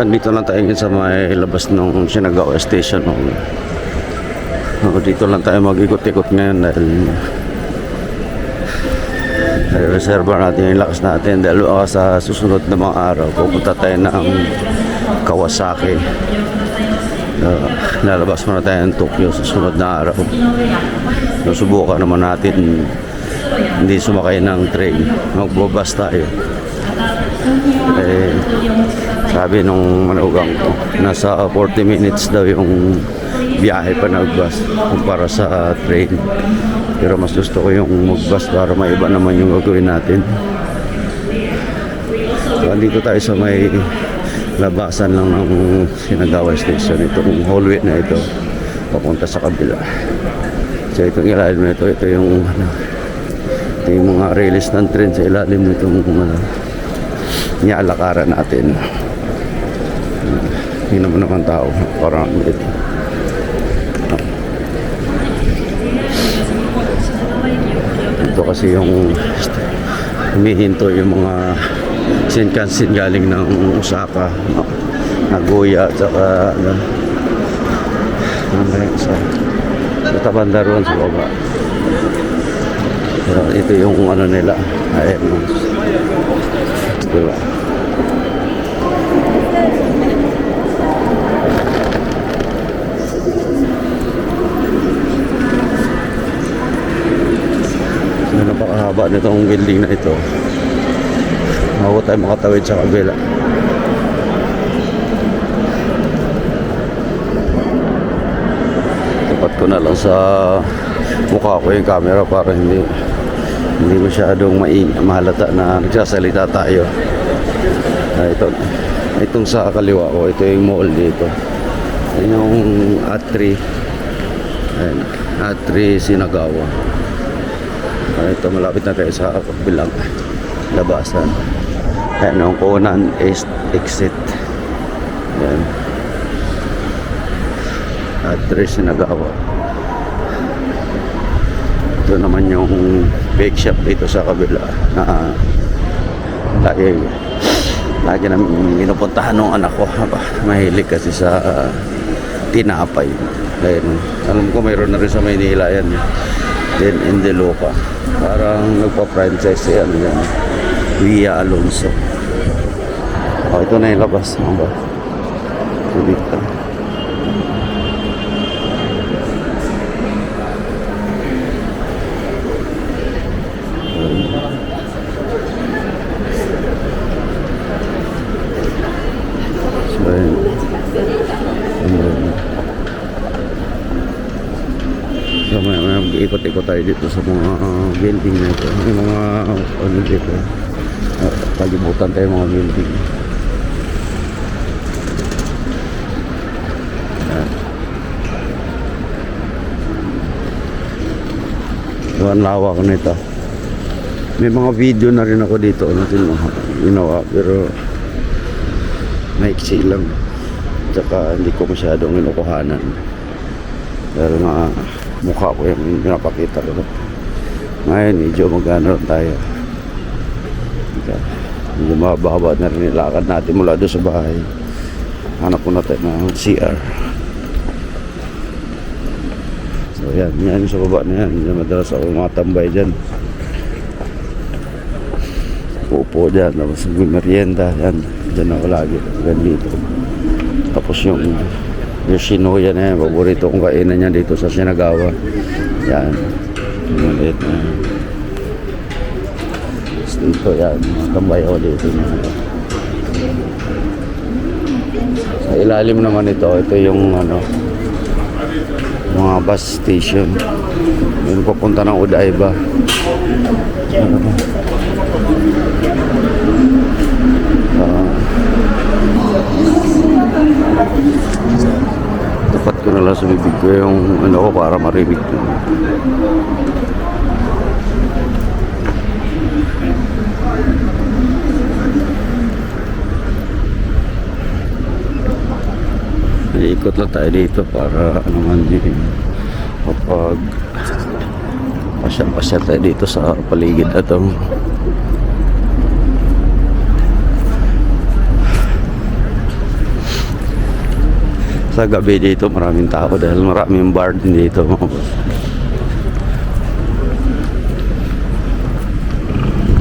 Dito lang tayo sa may labas ng Sinagawa Station. Dito lang tayo mag-ikot-ikot ngayon dahil reserva natin yung lakas natin dahil sa susunod na mga araw pupunta tayo ng Kawasaki. Lalabas muna tayo ng Tokyo sa susunod na araw. Susubukan naman natin hindi sumakay ng train, magbabas tayo. Sabi nung manugang ko, nasa 40 minutes daw yung biyahe pa na bus kumpara sa train. Pero mas gusto ko yung mag-bus para maiba naman yung gagawin natin. So, andito tayo sa may labasan lang ng Sinagawa Station. Itong hallway na ito papunta sa kabila. So itong ilalim na ito yung mga release ng train sa ilalim nitong nialakaran natin. Hindi naman tao, parang ito. Ito kasi yung humihinto yung mga Shinkansen galing ng Osaka, Nagoya, at saka sa Tabandaron sa baba. So, ito yung ano nila, ayan, diba? So, napakahaba nitong building na ito. Mawa tayo makatawid sa kabila. Tapat ko na lang sa mukha ko yung camera para hindi masyadong mahalata na nagsasalita tayo. Itong sa kaliwa ko, ito yung mall dito. Ito yung Atri. Ayan, Atri Sinagawa. Ito malapit na tayo sa kabilang labasan. Ayan yung Conan exit. Ayan, Atri Sinagawa. Ito naman yung bake shop dito sa kabila na lagi namin pinupuntahan ng anak ko. Mahilig kasi sa tinapay. Ayan, alam ko mayroon na rin sa Maynila yan. Then Indeloca, parang nagpa-franchise yan, Via Alonso. Ito na yung labas. Ito dito. So, may ikot-ikot tayo dito sa mga building na ito. May mga ano dito. Kalibutan tayo mga building. So, ang lawak nito. May mga video na rin ako dito natin ginawa, pero maiksi lang. Tsaka hindi ko masyadong inukuhanan. Pero nga mukha ko yung pinapakita ko. Ngayon medyo magano tayo. Medyo mababa na rin nilakad natin mula doon sa bahay. Hanap ko natin ng CR. So yan sa baba na yan. Yan madalas ako matambay dyan. Pupo dyan. Tapos merienda. Yan. Dyan ako lagi. Ganito. Tapos yung Yoshinoya na yan, paborito kong kainan niya dito sa Sinagawa. Yan. Malit na. Dito yan. Matambay ako dito. Sa ilalim naman ito yung mga bus station. Yung papunta ng Odaiba. Tapat ko na lang sa bibig ko yung ko para marinig ko. Ikot lang tayo dito para naman din kapag pasyal-pasyal tayo dito sa paligid na to. Sa gabi dito maraming tao dahil maraming bar din dito mga boss.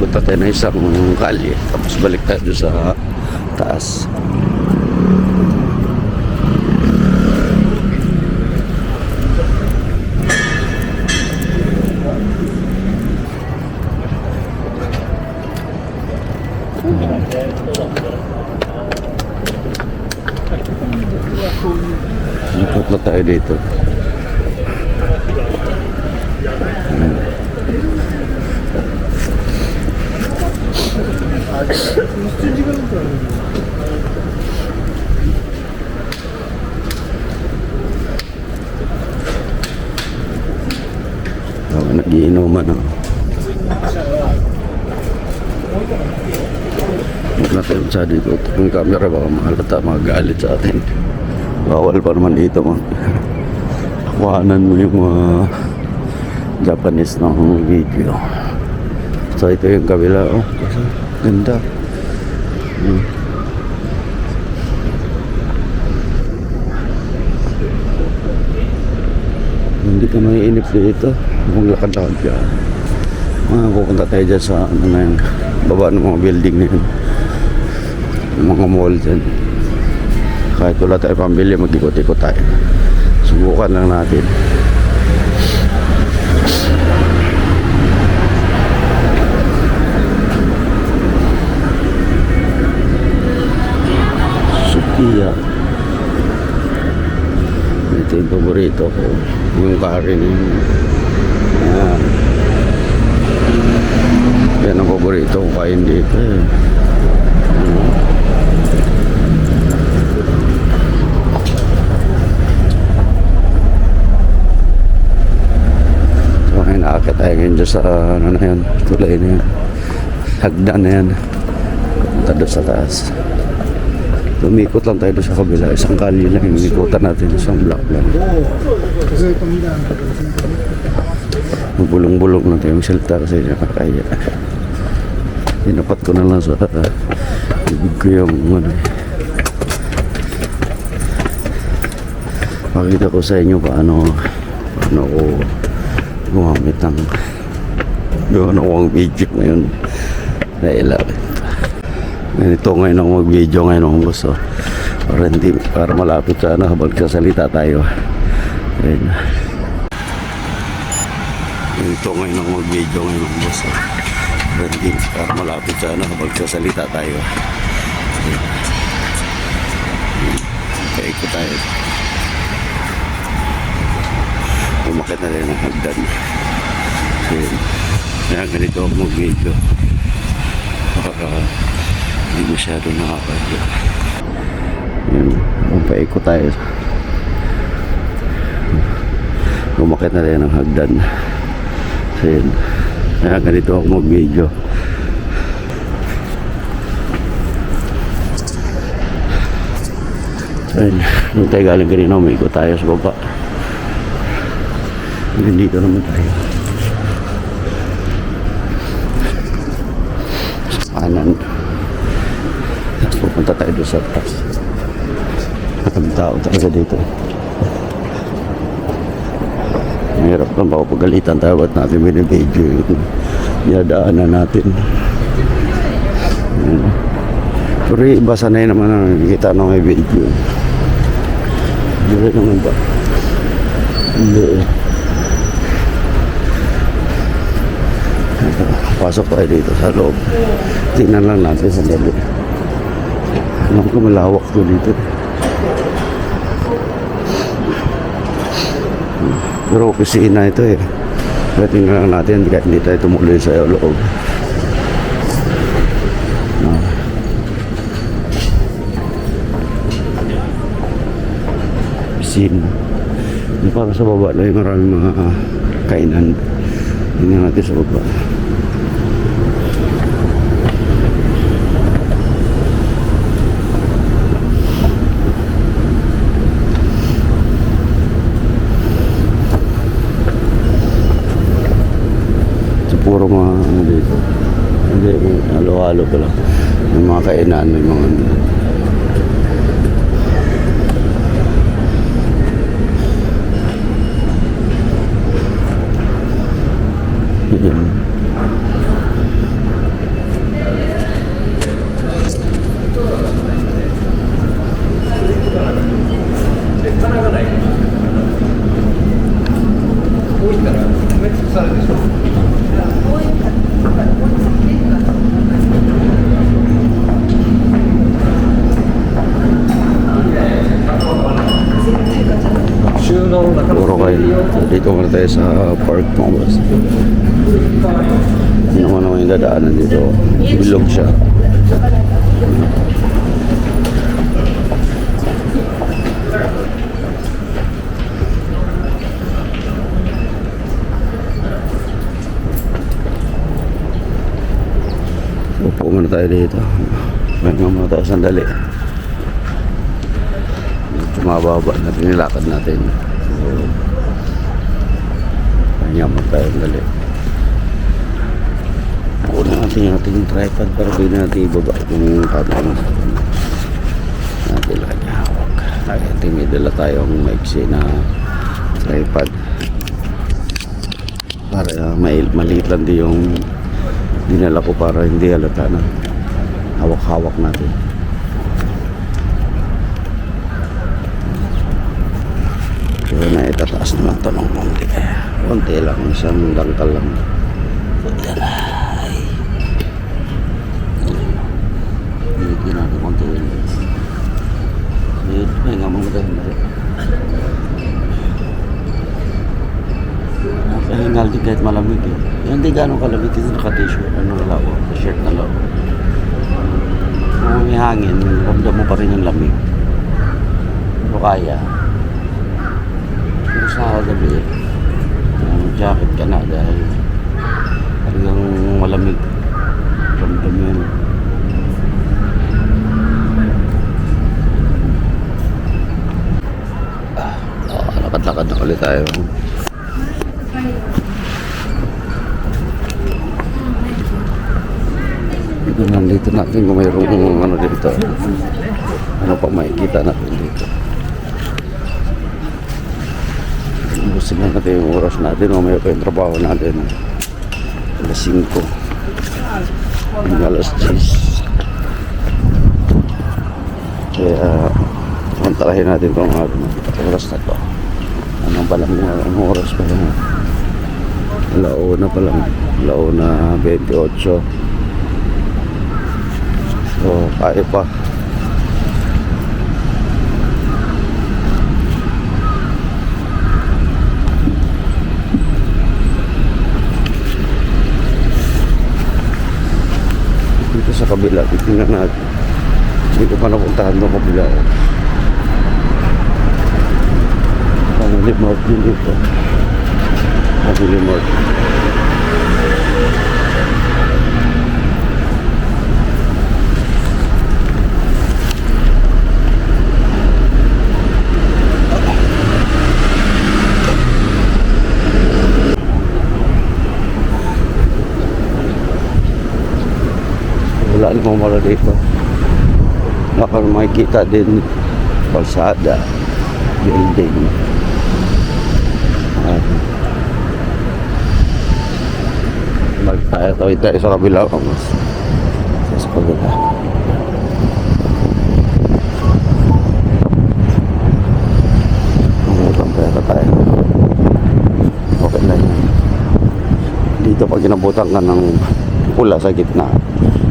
Punta tayo na isang kalye tapos balik tayo sa taas. Ikot na tayo dito. Nagiinuman ako. Huwag natin sa dito. Yung camera baka mahalata, magalit sa atin. Bawal pa naman dito kuhanan mo yung Japanese na video. So ito yung kabila. Oh, ganda. Hindi ka maiinip dito. Kung lakad-lakad ka. Pupunta tayo dyan sa ano na yun, baba ng mga building na yun. Yung mga mall dyan. Kahit wala tayo pambili, mag-ikot-ikot tayo. Subukan lang natin. Sukiya. Ito yung paborito ko. Yung curry na yun. Ayan. Yan ang paborito ko kain dito eh. Nakakit tayo ngayon dyan sa ano na yan, tulay na yan, hagdan na yan, punta doon sa taas. Lumikot lang tayo doon sa kabila, isang kalye lang yung ikutan natin, isang block lang. Bulong-bulong lang tayo yung silta kasi nakakaya. Dinapat ko na lang sa ibig ko yung ano. Pakita ko sa inyo paano ko gumamit ng gawin ako ang video ngayon na ilapit. Ganito ngayon ako mag-video ngayon ang gusto para malapit sa ano habang sasalita tayo. Ayun. Ganito ngayon ako mag-video ngayon ang gusto para malapit sa ano habang sasalita tayo. Ayun. Kaya ko tayo. Umakit na rin ang hagdan. Kaya ganito ako mag-video para hindi masyado nakakadyo. Yun, paikot tayo. Umakit na rin ang hagdan. Kaya ganito ako mag-video. Ayun, nung tayo galing kanina, umiikot tayo sa baba. Dito naman tayo sa kanan. Tapos pupunta tayo doon sa taas. Ang tao talaga dito. Mahirap lang baka pagalitan tayo ba't natin binibidyo yung dinadaanan natin. Pero iba sanay naman na nakikita na may video. Hindi naman ba? Hindi eh. Pasok tayo dito sa loob. Tingnan lang natin sa loob. Alam ko malawak to dito. Pero opisina ito eh. Kaya tingnan lang natin kahit hindi tayo tumuloy sa loob. Opisina. Para sa baba lang maraming mga kainan. Tingnan natin sa baba. inaano yung mga ano. Yan. Puro kayo. Dito muna tayo sa park mga boss. Ano naman yung dadaanan dito. Bilog siya. Upo muna tayo dito. Pahinga muna tayo sandali. Medyo mababa na nilakad natin. So, pahinga muna tayo sandali. Kunin natin yung ating tripod para hindi natin ibaba yung camera natin lagi hawak. Natin may dala tayong maiksi na tripod para maliit lang din yung dinala ko para hindi halata na hawak-hawak natin. So na itataas naman ito ng konti lang, isang dangkal lang. So yan ay hindi natin konti yun. So may nga mga tayo na rin nakahingal din kahit malamig eh. Hindi gano'ng kalamig kasi naka-t-shirt, t-shirt na law. Kung may hangin, ramdam mo pa rin yung lamig. Pero kaya. Pero sa gabi, jacket ka na dahil talagang malamig. Ramdam mo yun. Lakad-lakad na ulit tayo. Nandito natin kung mayroong ano dito, ano pa makikita natin dito. Ubusin na natin yung oras natin, mamaya pa yung trabaho natin. Alas 5 alas 10. Kaya pantalahin natin itong oras na to. Anong pa lang yung oras pa lang, alauna pa lang, alauna 28. So, kaya pa. Dito sa kabila, tingnan natin. Dito pa napuntahan ng kabila. Family Mart din dito. Family Mart. Wala namang mara dito. Makikita din kalsada, building. Magtawid tayo sa kabila. Sa kabila. Pera tayo. Okay na yun. Dito pag inabutan ka ng pula sa gitna,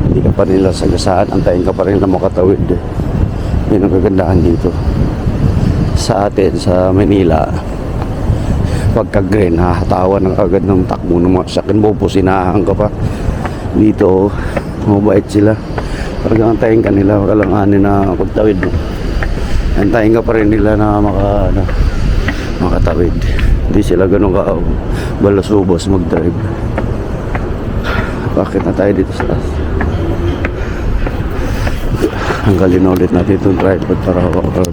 hindi ka pa nila sagasaan, antayin ka pa rin na makatawid. Yun ang kagandahan dito sa atin sa Manila. Pagka green, hahatawan ng agad ng takbo ng mga sakin, bubusinahan ka pa. Dito mabait sila, talagang antayin ka nila, kalanganin na pagtawid mo, antayin ka pa rin nila na makatawid. Hindi sila ganun ka balasubos mag-drive. Bakit na tayo dito sa taas? Hanggalin ulit natin itong tripod para hawak.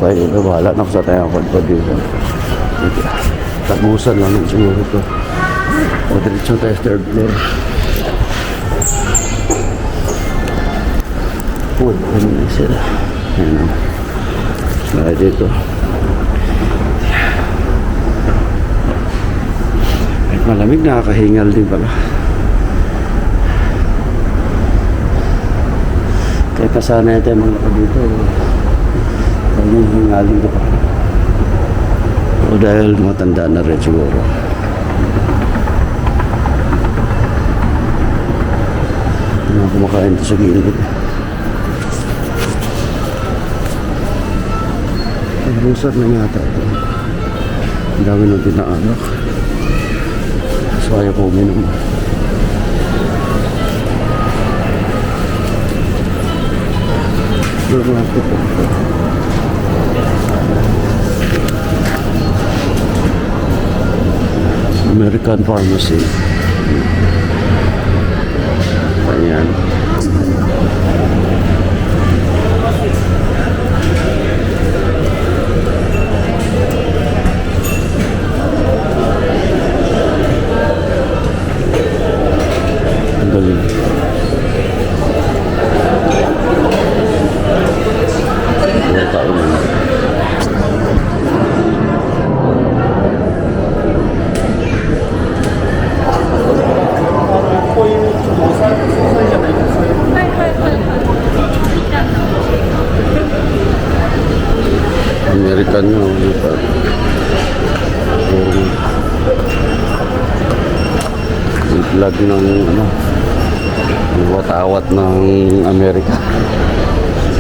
Kaya bahala na ako sa tayo ako dito. Tagusan lang yung siguro ito. O diretso tayo sa third floor. Uy, ano na sila. Ayan o. Sila dito. Ay, malamig, nakakahingal din pala. Kaya kasanay tayo mga ka dito. Kaya yung hingaling ko pa. O dahil matanda na rin siguro. Hindi na kumakain ito sa gilid. Ang busar na yata ito. Ang dami nang tinaanak. So ayaw ko uminom. American Pharmacy. Ayan. Ang galing. Ilang taon na. American nyo. Yung flag ng ano, yung watawat ng Amerika.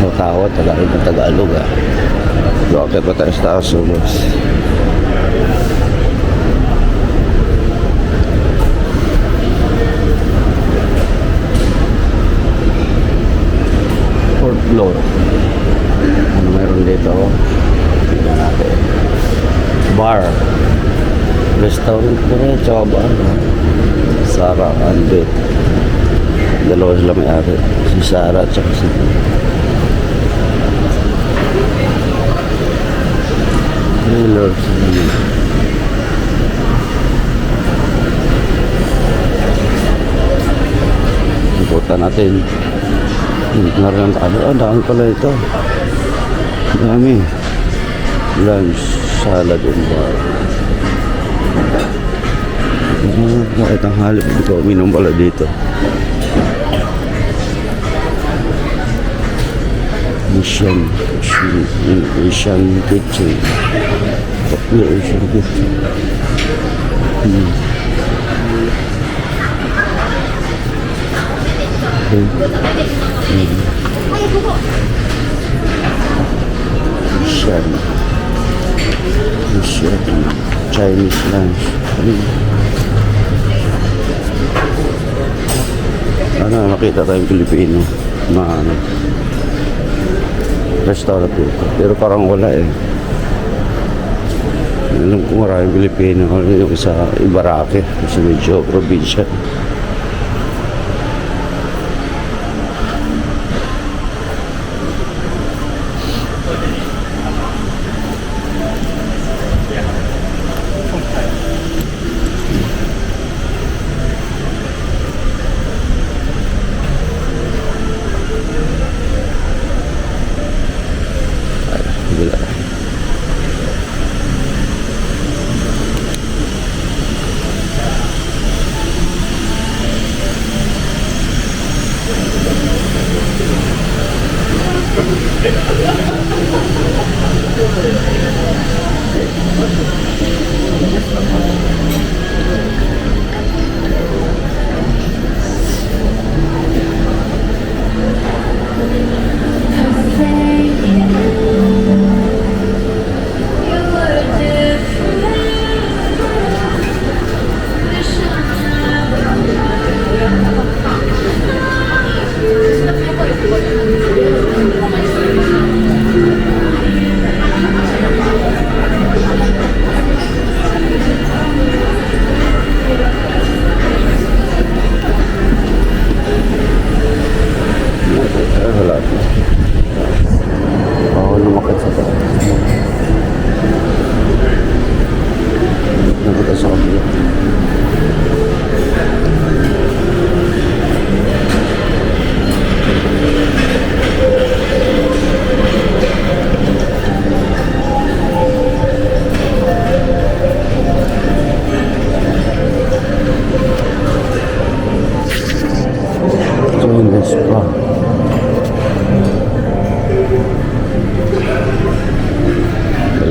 Watawat, Tagalog ah. Bakit pa tayo sa taas, boss? Fourth floor. Ano meron dito? Tignan natin. Bar. Restaurant ko rin. Tsaka bar. Sarah and Beth. Dalawa sila may-ari. Si Sarah at saka si Trailers. Ikutan natin. Naroon tayo. Ang dami pala ito. Dami. Lunch, salad, and bar. Bakit ang halip dito? Uminom pala dito. Asian kitchen. Popular Asian kitchen. Asian Chinese lunch. Ano, nakita tayong Pilipino na ano, restaurant dito. Pero parang wala eh. Alam ko maraming Pilipino. Yung isa Ibaraki. Kasi medyo probinsya.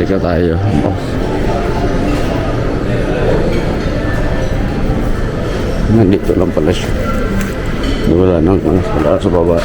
balik na tayo. Nandito lang pala siya. Wala nang wala sa baba.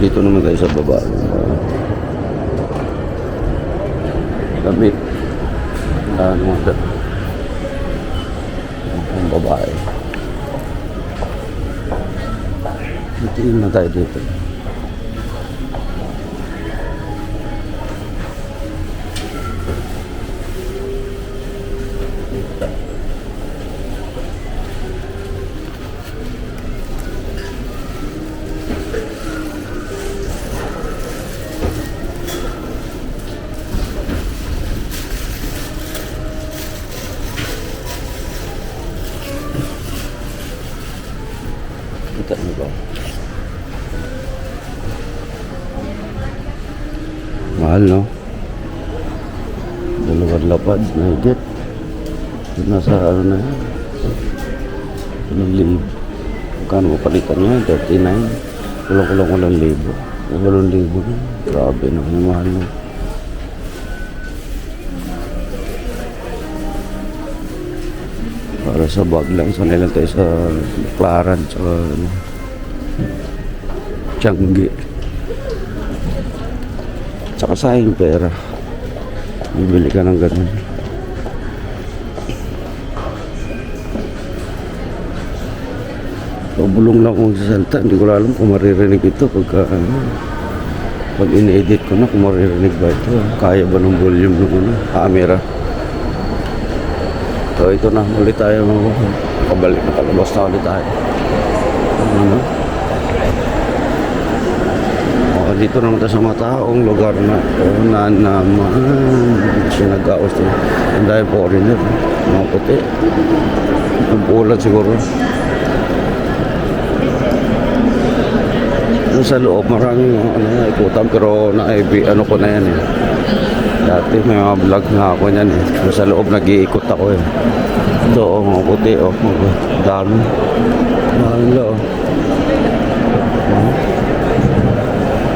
Dito naman tayo sa baba. Kami ano ang babae. Tingin na tayo dito. Kita niyo ba? Mahal, no? Dalawang lapad na higit. Nasa ano na yan? 1,000. Magkano mo palitan niya? 39. Kulang-kulang 1,000. 8,000. Grabe na. Mahal, no? Para sa bag lang. Sanay lang tayo sa Klaran tsaka Tiangge. Tsaka sayang pera. Bibili ka ng ganun. Pabulong lang kung sasalita. Hindi ko alam kung maririnig ito pag in-edit ko na kung maririnig ba ito. Kaya ba ng volume ng camera. So ito na, ulit tayo pabalik, nakalabas na ulit tayo. Ano? Dito naman tayo sa mataong lugar na naman sinagaos din. Ang dahil foreigner, mga puti. Ang pulat siguro. Sa loob, maraming ikutan, pero ano ko na yan eh. Dati may mga vlog nga ako niyan eh. Sa loob nag-iikot ako eh. Ito mga puti dami. Mahal oh.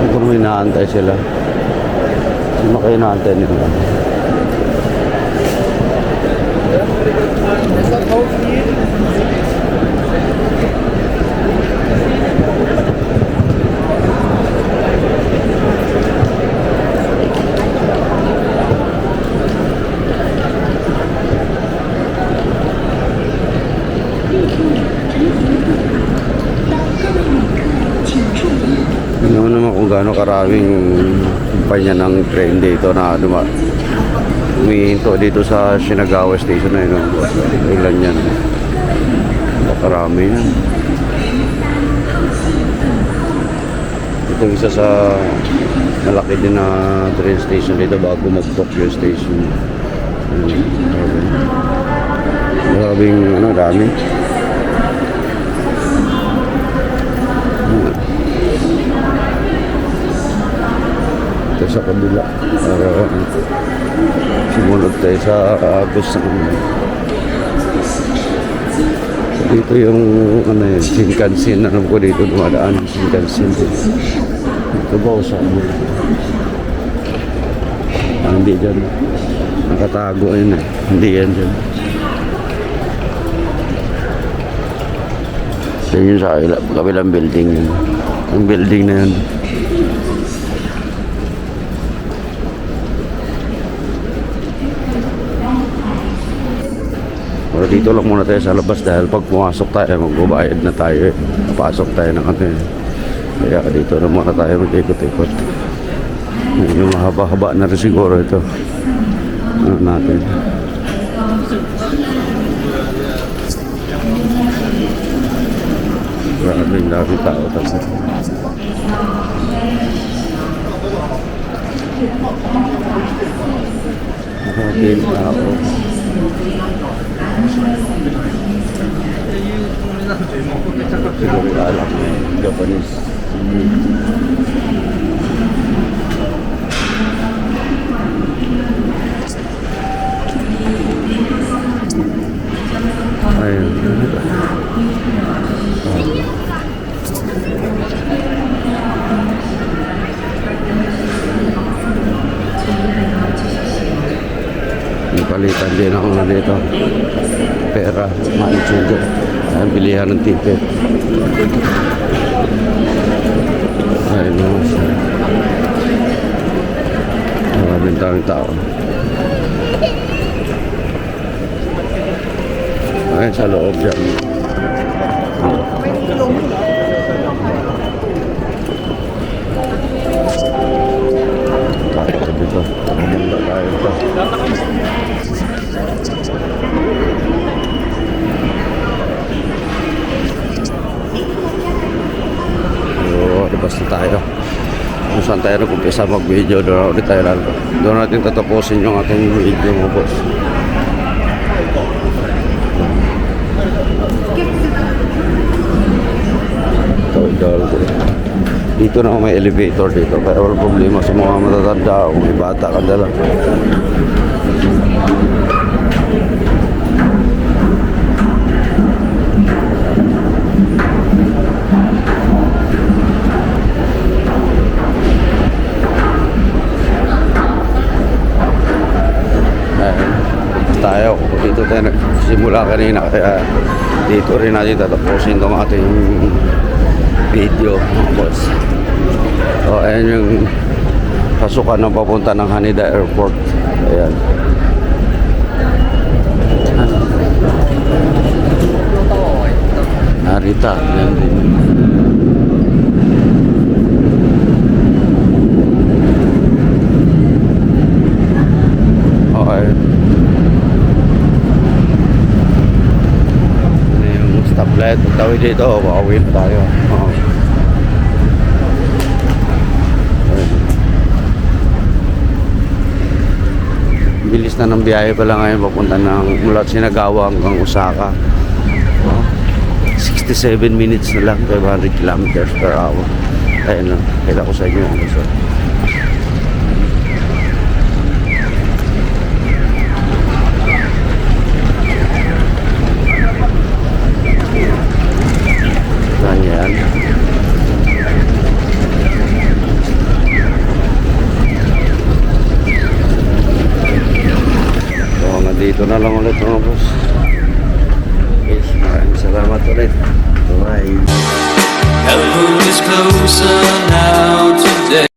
Kung may naantay sila. Sino kayo naantay nila? Naman kung gaano karaming kumpanya ng train dito na humihinto dito sa Shinagawa Station na yun. Ilan yan? Karami yan. Ito isa sa malaki din na train station dito bago mag-Tokyo Station. Maraming dami. Sa kabila para sumunod tayo sa bus dito yung Shinkansen na ko dito dumadaan Shinkansen dito ba o saan hindi dyan nakatago yun eh, hindi yan dyan yun sa kabilang building yun ang building na yun. Pero dito lang muna tayo sa labas dahil pag pumasok tayo, magbabayad na tayo eh. Pasok tayo ng Kaya dito na muna tayo mag-ikot-ikot. Yung mahaba-haba na rin siguro ito. Ano natin. Maraming tao tapos. Maraming tao. Siguro alam mo Japanese. Ayun. Palitan din ako na dito. Pera, maitsugo. Ayun, bilihan ng ticket. Ayun naman siya. Maraming daming tao. Ayun sa loob dyan. Tayo ko dito. Muna tayo ito. Labas na tayo. Kung saan tayo nag-umpisa mag-video, doon ulit tayo lalo. Doon natin tatapusin yung ating video mo, boss. Dito na may elevator dito, kaya wala problema sa mga matatanda o may bata ka dala. Tayo dito tayo nagsimula kanina, kaya dito rin natin tatapusin itong ating video, mga boss. So ayan yung pasukan ng papunta ng Haneda Airport. Ayan. Narita, ayan din. Okay. Stoplight, tawid dito, makawin tayo. Bilis na ng biyahe pala ngayon papunta ng mula Shinagawa hanggang Osaka. 67 minutes na lang, 500 kilometers per hour. Ayun lang, kailan ko sa inyo ang gusto. Yan. So, nandito na lang ulit mga boss. Yes, maraming salamat ulit. Bye.